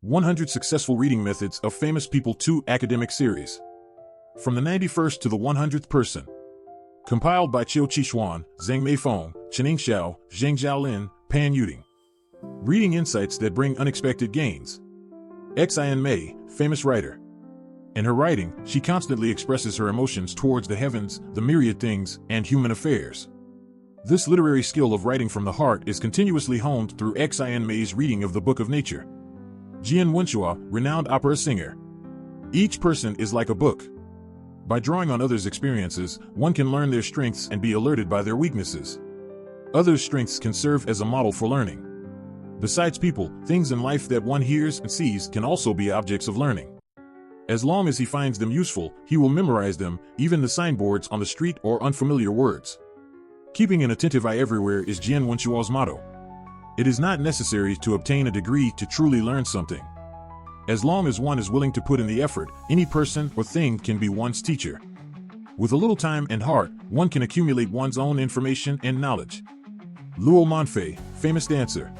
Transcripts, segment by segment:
100 Successful Reading Methods of Famous People 2 Academic Series. From the 91st to the 100th person. Compiled by Chiu Chi-Xuan, Zheng Meifeng, Chening Xiao, Zheng Zhaolin, Pan Yuding. Reading insights that bring unexpected gains. Xin Mei, famous writer. In her writing, she constantly expresses her emotions towards the heavens, the myriad things, and human affairs. This literary skill of writing from the heart is continuously honed through Xin Mei's reading of the Book of Nature. Jian Wenxua, renowned opera singer. Each person is like a book. By drawing on others' experiences, one can learn their strengths and be alerted by their weaknesses. Others' strengths can serve as a model for learning. Besides people, things in life that one hears and sees can also be objects of learning. As long as he finds them useful, he will memorize them, even the signboards on the street or unfamiliar words. Keeping an attentive eye everywhere is Jian Wenxua's motto. It is not necessary to obtain a degree to truly learn something. As long as one is willing to put in the effort, any person or thing can be one's teacher. With a little time and heart, one can accumulate one's own information and knowledge. Luo Manfei, famous dancer.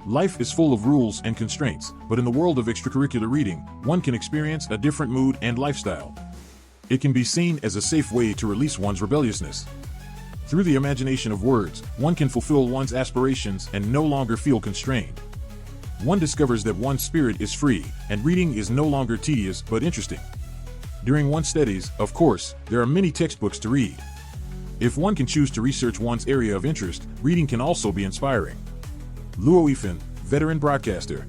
Life is full of rules and constraints, but in the world of extracurricular reading, one can experience a different mood and lifestyle. It can be seen as a safe way to release one's rebelliousness. Through the imagination of words, one can fulfill one's aspirations and no longer feel constrained. One discovers that one's spirit is free, and reading is no longer tedious but interesting. During one's studies, of course, there are many textbooks to read. If one can choose to research one's area of interest, reading can also be inspiring. Luo Yifan, veteran broadcaster.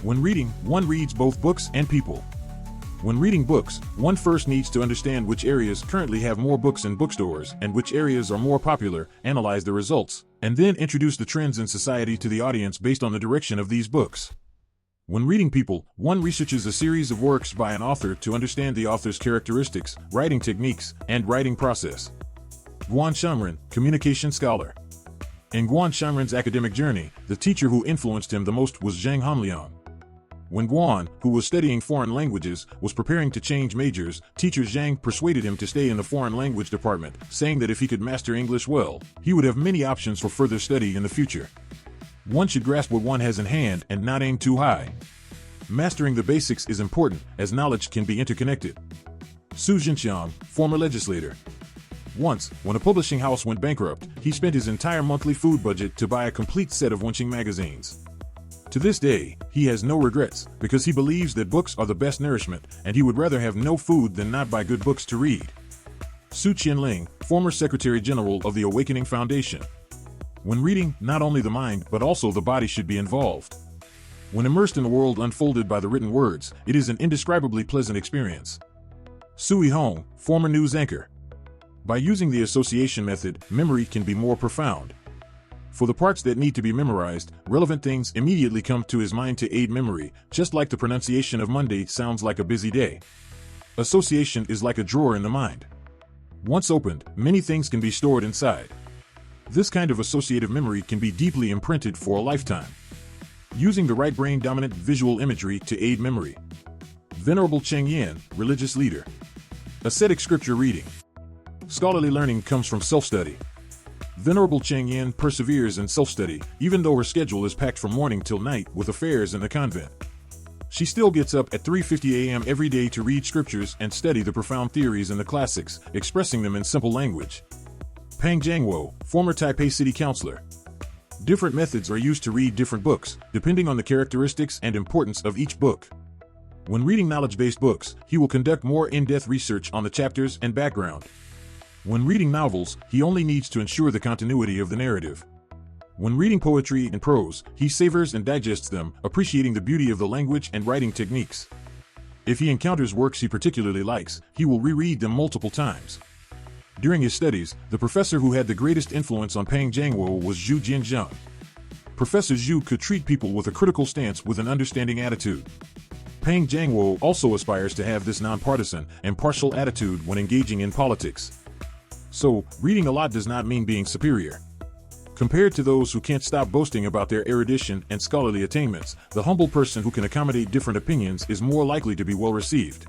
When reading, one reads both books and people. When reading books, one first needs to understand which areas currently have more books in bookstores and which areas are more popular, analyze the results, and then introduce the trends in society to the audience based on the direction of these books. When reading people, one researches a series of works by an author to understand the author's characteristics, writing techniques, and writing process. Guan Shanren, communication scholar. In Guan Shanren's academic journey, the teacher who influenced him the most was Zhang Hanliang. When Guan, who was studying foreign languages, was preparing to change majors, teacher Zhang persuaded him to stay in the foreign language department, saying that if he could master English well, he would have many options for further study in the future. One should grasp what one has in hand and not aim too high. Mastering the basics is important, as knowledge can be interconnected. Su Jinxiang, former legislator. Once, when a publishing house went bankrupt, he spent his entire monthly food budget to buy a complete set of Wenqing magazines. To this day, he has no regrets, because he believes that books are the best nourishment, and he would rather have no food than not buy good books to read. Su Qianling, former Secretary General of the Awakening Foundation. When reading, not only the mind but also the body should be involved. When immersed in the world unfolded by the written words, it is an indescribably pleasant experience. Su Yihong, former news anchor. By using the association method, memory can be more profound. For the parts that need to be memorized, relevant things immediately come to his mind to aid memory, just like the pronunciation of Monday sounds like a busy day. Association is like a drawer in the mind. Once opened, many things can be stored inside. This kind of associative memory can be deeply imprinted for a lifetime. Using the right brain-dominant visual imagery to aid memory. Venerable Cheng Yin, religious leader. Ascetic scripture reading. Scholarly learning comes from self-study. Venerable Cheng Yin perseveres in self-study, even though her schedule is packed from morning till night with affairs in the convent. She still gets up at 3:50 a.m. every day to read scriptures and study the profound theories in the classics, expressing them in simple language. Pang Jiangwo, former Taipei city councilor. Different methods are used to read different books, depending on the characteristics and importance of each book. When reading knowledge-based books, he will conduct more in-depth research on the chapters and background. When reading novels, he only needs to ensure the continuity of the narrative. When reading poetry and prose, he savors and digests them, appreciating the beauty of the language and writing techniques. If he encounters works he particularly likes, he will reread them multiple times. During his studies, the professor who had the greatest influence on Pang Jiangwo was Zhu Jianzhang. Professor Zhu could treat people with a critical stance with an understanding attitude. Pang Jiangwo also aspires to have this nonpartisan, impartial attitude when engaging in politics. So, reading a lot does not mean being superior. Compared to those who can't stop boasting about their erudition and scholarly attainments, the humble person who can accommodate different opinions is more likely to be well received.